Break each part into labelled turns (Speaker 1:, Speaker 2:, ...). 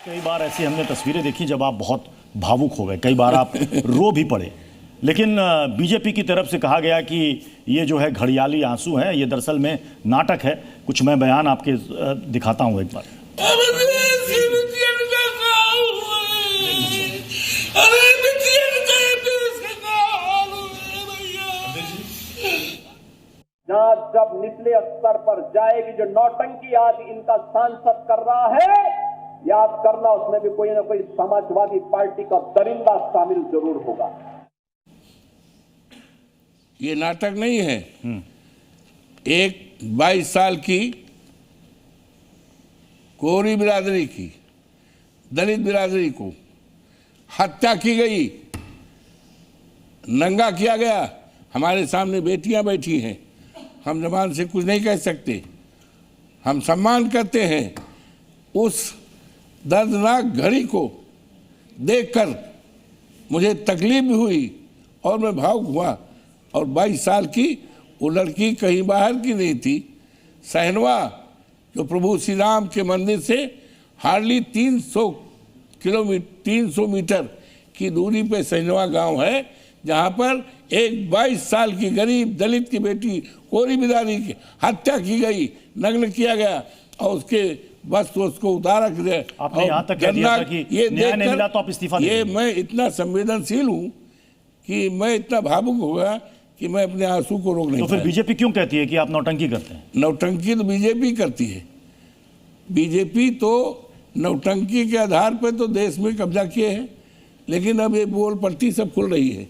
Speaker 1: कई बार ऐसी हमने तस्वीरें देखी जब आप बहुत भावुक हो गए, कई बार आप रो भी पड़े, लेकिन बीजेपी की तरफ से कहा गया कि ये जो है घड़ियाली आंसू हैं, ये दरअसल में नाटक है। कुछ मैं बयान आपके दिखाता हूं एक बार।
Speaker 2: जब निचले स्तर पर जाएगी, जो नौटंकी आज इनका सांसद कर रहा है, याद करना उसमें भी कोई ना कोई समाजवादी पार्टी का दरिंदा शामिल जरूर होगा।
Speaker 3: ये नाटक नहीं है। एक 22 साल की कोरी बिरादरी की, दलित बिरादरी को हत्या की गई, नंगा किया गया। हमारे सामने बेटियां बैठी हैं, हम जबान से कुछ नहीं कह सकते, हम सम्मान करते हैं। उस दर्दनाक घड़ी को देखकर मुझे तकलीफ भी हुई और मैं भावुक हुआ। और 22 साल की वो लड़की कहीं बाहर की नहीं थी, सहनवा, जो प्रभु श्री राम के मंदिर से हार्डली 300 मीटर की दूरी पे सहनवा गांव है, जहां पर एक 22 साल की गरीब दलित की बेटी कोरी बिरादरी की हत्या की गई, नग्न किया गया और उसके बस उसको उतारा गया।
Speaker 1: आपने यहाँ तक कह दिया था कि न्याय नहीं मिला तो आप इस्तीफा दे
Speaker 3: ये मैं इतना संवेदनशील हूँ कि मैं इतना भावुक होगा कि मैं अपने आंसू को रोक नहीं।
Speaker 1: तो फिर बीजेपी क्यों कहती है कि आप नौटंकी करते हैं?
Speaker 3: नौटंकी तो बीजेपी करती है। बीजेपी तो नौटंकी के आधार पर तो देश में कब्जा किए हैं, लेकिन अब ये बोल पट्टी सब खुल रही है,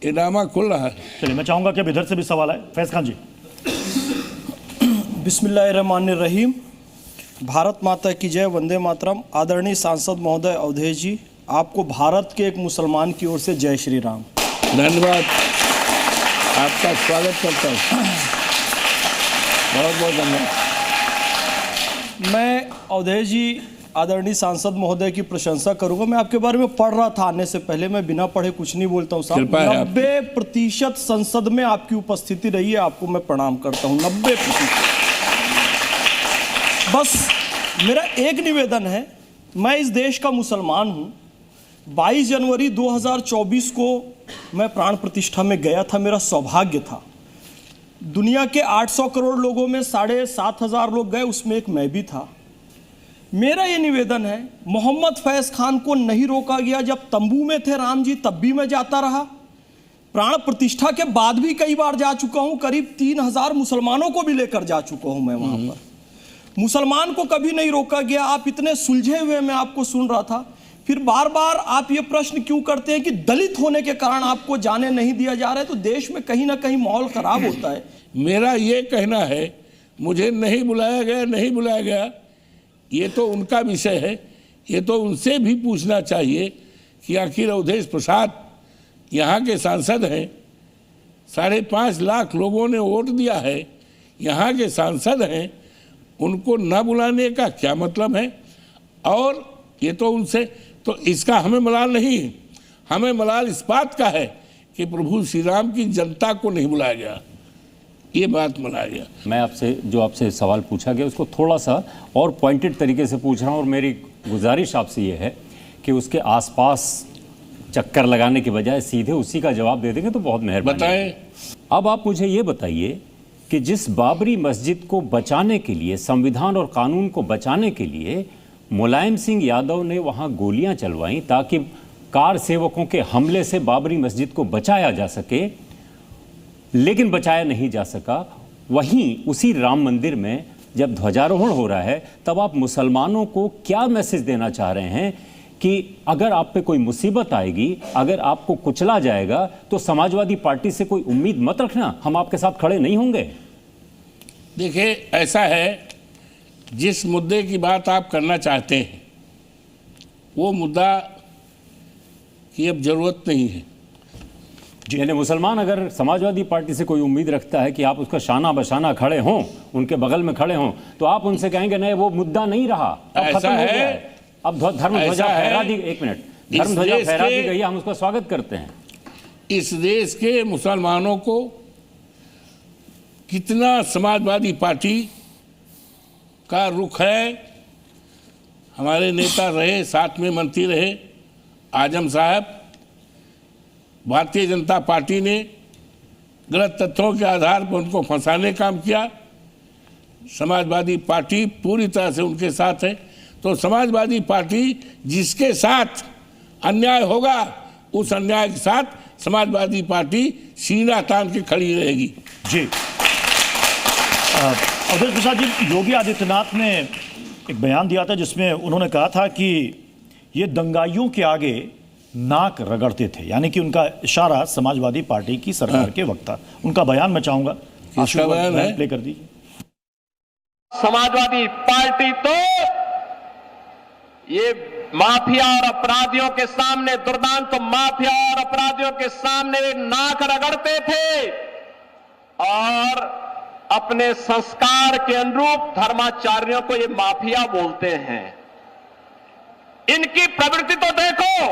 Speaker 3: ये ड्रामा खुल रहा है।
Speaker 1: चलिए, मैं चाहूंगा कि अब इधर से भी सवाल आए। फैज खान जी।
Speaker 4: बिस्मिल्लाहिर्रहमानिर्रहीम। भारत माता की जय, वंदे मातरम। आदरणीय सांसद महोदय अवधेश जी, आपको भारत के एक मुसलमान की ओर से जय श्री राम।
Speaker 3: धन्यवाद, आपका स्वागत करता हूँ, बहुत बहुत धन्यवाद।
Speaker 4: मैं अवधेश जी, आदरणीय सांसद महोदय की प्रशंसा करूंगा। मैं आपके बारे में पढ़ रहा था आने से पहले, मैं बिना पढ़े कुछ नहीं बोलता हूँ साहब। 90% संसद में आपकी उपस्थिति रही है, आपको मैं प्रणाम करता हूँ। 90%। बस मेरा एक निवेदन है, मैं इस देश का मुसलमान हूँ। 22 जनवरी 2024 को मैं प्राण प्रतिष्ठा में गया था, मेरा सौभाग्य था। दुनिया के 800 करोड़ लोगों में 7,500 लोग गए, उसमें एक मैं भी था। मेरा ये निवेदन है, मोहम्मद फैज खान को नहीं रोका गया। जब तंबू में थे राम जी तब भी मैं जाता रहा, प्राण प्रतिष्ठा के बाद भी कई बार जा चुका हूं। करीब 3,000 मुसलमानों को भी लेकर जा चुका हूं मैं वहां पर। मुसलमान को कभी नहीं रोका गया। आप इतने सुलझे हुए मैं आपको सुन रहा था, फिर बार बार आप ये प्रश्न क्यों करते हैं कि दलित होने के कारण आपको जाने नहीं दिया जा रहा है? तो देश में कहीं ना कहीं माहौल खराब होता है।
Speaker 3: मेरा ये कहना है, मुझे नहीं बुलाया गया, नहीं बुलाया गया, ये तो उनका विषय है। ये तो उनसे भी पूछना चाहिए कि आखिर अवधेश प्रसाद यहाँ के सांसद हैं, 5.5 लाख लोगों ने वोट दिया है, यहाँ के सांसद हैं, उनको न बुलाने का क्या मतलब है? और ये तो उनसे, तो इसका हमें मलाल नहीं है। हमें मलाल इस बात का है कि प्रभु श्री राम की जनता को नहीं बुलाया गया, ये बात मनाया गया।
Speaker 5: मैं आपसे सवाल पूछा गया उसको थोड़ा सा और पॉइंटेड तरीके से पूछ रहा हूँ, और मेरी गुजारिश आपसे ये है कि उसके आसपास चक्कर लगाने के बजाय सीधे उसी का जवाब दे देंगे तो बहुत मेहरबानी।
Speaker 3: बताएं।
Speaker 5: अब आप मुझे ये बताइए कि जिस बाबरी मस्जिद को बचाने के लिए, संविधान और कानून को बचाने के लिए मुलायम सिंह यादव ने वहाँ गोलियाँ चलवाई ताकि कार सेवकों के हमले से बाबरी मस्जिद को बचाया जा सके, लेकिन बचाया नहीं जा सका। वहीं उसी राम मंदिर में जब ध्वजारोहण हो रहा है तब आप मुसलमानों को क्या मैसेज देना चाह रहे हैं कि अगर आप पे कोई मुसीबत आएगी, अगर आपको कुचला जाएगा तो समाजवादी पार्टी से कोई उम्मीद मत रखना, हम आपके साथ खड़े नहीं होंगे?
Speaker 3: देखिए, ऐसा है, जिस मुद्दे की बात आप करना चाहते हैं वो मुद्दा की अब जरूरत नहीं है।
Speaker 5: यानी मुसलमान अगर समाजवादी पार्टी से कोई उम्मीद रखता है कि आप उसका शाना बशाना खड़े हों, उनके बगल में खड़े हों, तो आप उनसे कहेंगे नहीं, वो मुद्दा नहीं रहा, अब खत्म हो गया है, अब धर्म ध्वजा फहरा दी। एक मिनट, धर्म ध्वजा फहरा दी गई, हम उसका स्वागत करते हैं।
Speaker 3: इस देश के मुसलमानों को कितना समाजवादी पार्टी का रुख है, हमारे नेता रहे, साथ में मंत्री रहे आजम साहब। भारतीय जनता पार्टी ने गलत तथ्यों के आधार पर उनको फंसाने का काम किया। समाजवादी पार्टी पूरी तरह से उनके साथ है। तो समाजवादी पार्टी जिसके साथ अन्याय होगा उस अन्याय के साथ समाजवादी पार्टी सीना तान के खड़ी रहेगी।
Speaker 1: जी अवधेश प्रसाद जी, योगी आदित्यनाथ ने एक बयान दिया था जिसमें उन्होंने कहा था कि ये दंगाइयों के आगे नाक रगड़ते थे, यानी कि उनका इशारा समाजवादी पार्टी की सरकार के वक्त था। उनका बयान मैं चाहूंगा प्ले कर दीजिए।
Speaker 2: समाजवादी पार्टी तो ये माफिया और अपराधियों के सामने, दुर्दांत माफिया और अपराधियों के सामने नाक रगड़ते थे और अपने संस्कार के अनुरूप धर्माचार्यों को ये माफिया बोलते हैं। इनकी प्रवृत्ति तो देखो,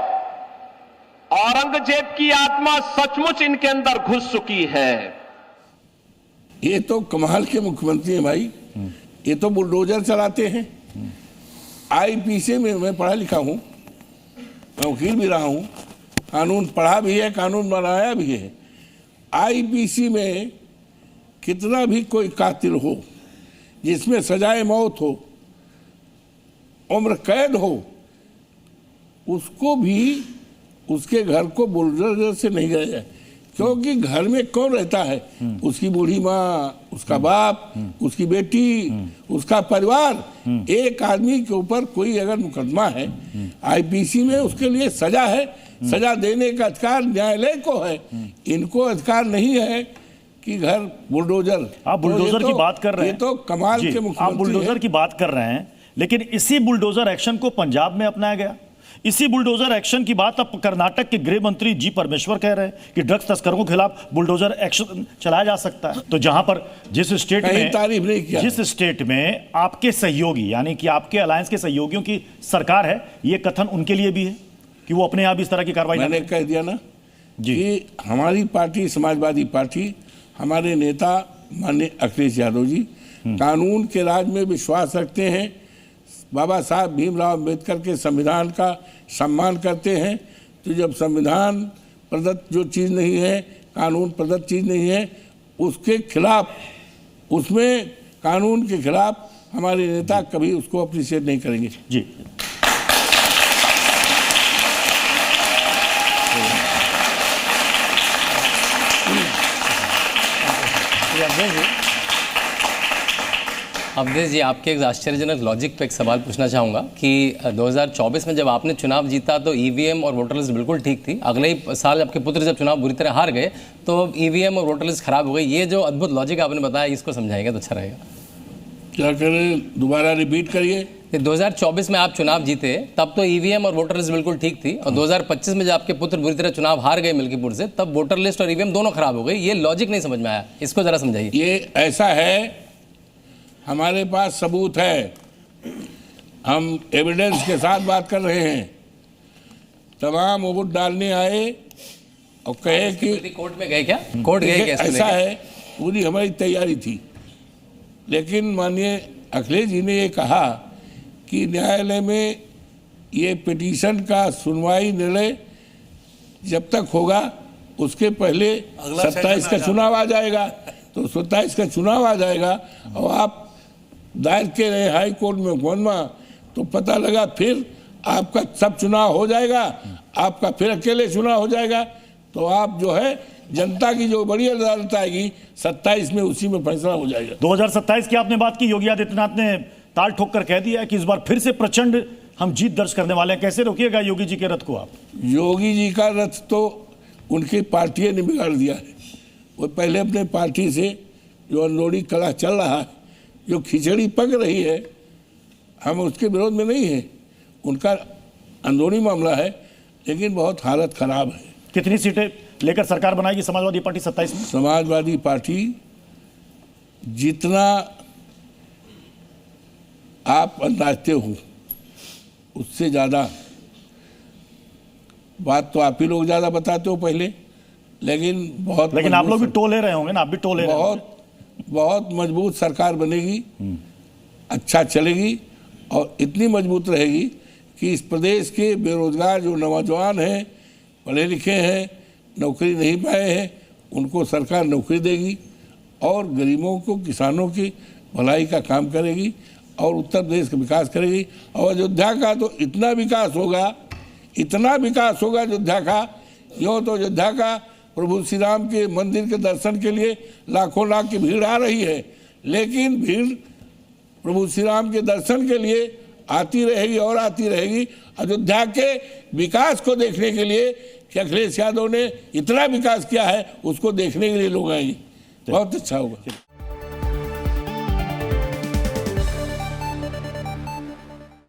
Speaker 2: औरंगजेब की आत्मा सचमुच इनके अंदर घुस चुकी है।
Speaker 3: ये तो कमाल के मुख्यमंत्री हैं भाई, ये तो बुलडोजर चलाते हैं। आईपीसी में मैं पढ़ा लिखा हूं, मैं वकील भी रहा हूं, कानून पढ़ा भी है, कानून बनाया भी है। आईपीसी में कितना भी कोई कातिल हो, जिसमें सजाए मौत हो, उम्र कैद हो, उसको भी उसके घर को बुलडोजर से नहीं गया जाए, क्योंकि घर में कौन रहता है? उसकी बूढ़ी माँ, उसका बाप, उसकी बेटी, उसका परिवार। एक आदमी के ऊपर कोई अगर मुकदमा है आईपीसी में, उसके लिए सजा है, सजा देने का अधिकार न्यायालय को है। इनको अधिकार नहीं है कि घर बुलडोजर।
Speaker 1: आप बुलडोजर की बात कर रहे हैं,
Speaker 3: ये तो कमाल के मुख्यमंत्री।
Speaker 1: आप बुलडोजर की बात कर रहे हैं, लेकिन इसी बुलडोजर एक्शन को पंजाब में अपनाया गया। इसी बुलडोजर एक्शन की बात अब कर्नाटक के गृह मंत्री जी परमेश्वर कह रहे हैं कि ड्रग्स तस्करों के खिलाफ बुलडोजर एक्शन चलाया जा सकता है। तो जहां पर जिस स्टेट में
Speaker 3: तारीफ नहीं किया,
Speaker 1: जिस स्टेट में आपके सहयोगी यानी कि आपके अलायंस के सहयोगियों की सरकार है, ये कथन उनके लिए भी है कि वो अपने यहां भी इस तरह की कार्रवाई।
Speaker 3: मैंने कह दिया ना जी कि हमारी पार्टी समाजवादी पार्टी, हमारे नेता माननीय अखिलेश यादव जी कानून के राज में विश्वास रखते हैं, बाबा साहब भीमराव अम्बेडकर के संविधान का सम्मान करते हैं। तो जब संविधान प्रदत्त जो चीज़ नहीं है, कानून प्रदत्त चीज़ नहीं है, उसके खिलाफ, उसमें कानून के खिलाफ हमारे नेता कभी उसको अप्रिशिएट नहीं करेंगे।
Speaker 1: जी
Speaker 6: अवधेश जी, आपके एक आश्चर्यजनक लॉजिक पे एक सवाल पूछना चाहूँगा कि 2024 में जब आपने चुनाव जीता तो ईवीएम और वोटर लिस्ट बिल्कुल ठीक थी। अगले ही साल आपके पुत्र जब चुनाव बुरी तरह हार गए तो ईवीएम और वोटर लिस्ट खराब हो गई। ये जो अद्भुत लॉजिक आपने बताया, इसको समझाएंगे तो अच्छा रहेगा।
Speaker 3: क्या करें, दोबारा रिपीट करिए।
Speaker 6: 2024 में आप चुनाव जीते तब तो ईवीएम और वोटर लिस्ट बिल्कुल ठीक थी, और 2025 में जब आपके पुत्र बुरी तरह चुनाव हार गए मिल्कीपुर से, तब वोटर लिस्ट और ईवीएम दोनों खराब हो गई। ये लॉजिक नहीं समझ में आया, इसको जरा समझाइए।
Speaker 3: ये ऐसा है, हमारे पास सबूत है, हम एविडेंस के साथ बात कर रहे हैं। तमाम वोट डालने आए और कहे कि
Speaker 6: कोर्ट में गए क्या? कोर्ट गए क्या?
Speaker 3: ऐसा है, पूरी हमारी तैयारी थी, लेकिन माननीय अखिलेश जी ने ये कहा कि न्यायालय में ये पिटीशन का सुनवाई निर्णय जब तक होगा उसके पहले 27 का चुनाव आ जाएगा। तो 27 का चुनाव आ जाएगा और आप दायर के रहे हाई कोर्ट में मुकदमा, तो पता लगा फिर आपका सब चुनाव हो जाएगा, आपका फिर अकेले चुनाव हो जाएगा। तो आप जो है जनता की जो बड़ी अदालत आएगी 27 में, उसी में फैसला हो जाएगा।
Speaker 1: 2027 की आपने बात की, योगी आदित्यनाथ ने ताल ठोक कर कह दिया है कि इस बार फिर से प्रचंड हम जीत दर्ज करने वाले हैं। कैसे रोकिएगा योगी जी के रथ को आप?
Speaker 3: योगी जी का रथ तो उनकी पार्टी ने बिगाड़ दिया है। वो पहले अपने पार्टी से जो अनलोड़ी कला चल रहा है, जो खिचड़ी पक रही है, हम उसके विरोध में नहीं है, उनका अंदरूनी मामला है, लेकिन बहुत हालत खराब है।
Speaker 1: कितनी सीटें लेकर सरकार बनाएगी समाजवादी पार्टी 27 में?
Speaker 3: समाजवादी पार्टी जितना आप अंदाजते हो उससे ज़्यादा, बात तो आप ही लोग ज़्यादा बताते हो पहले, लेकिन
Speaker 1: आप लोग भी टोले रहे होंगे ना, आप भी टोले रहे होंगे।
Speaker 3: बहुत मजबूत सरकार बनेगी, अच्छा चलेगी और इतनी मजबूत रहेगी कि इस प्रदेश के बेरोजगार जो नौजवान हैं, पढ़े लिखे हैं, नौकरी नहीं पाए हैं, उनको सरकार नौकरी देगी और गरीबों को, किसानों की भलाई का काम करेगी और उत्तर प्रदेश का विकास करेगी। और अयोध्या का तो इतना विकास होगा, इतना विकास होगा अयोध्या का, यूँ तो अयोध्या का प्रभु श्री राम के मंदिर के दर्शन के लिए लाखों लाख की भीड़ आ रही है, लेकिन भीड़ प्रभु श्री राम के दर्शन के लिए आती रहेगी और आती रहेगी। अयोध्या के विकास को देखने के लिए कि अखिलेश यादव ने इतना विकास किया है, उसको देखने के लिए लोग आएंगे। बहुत अच्छा होगा।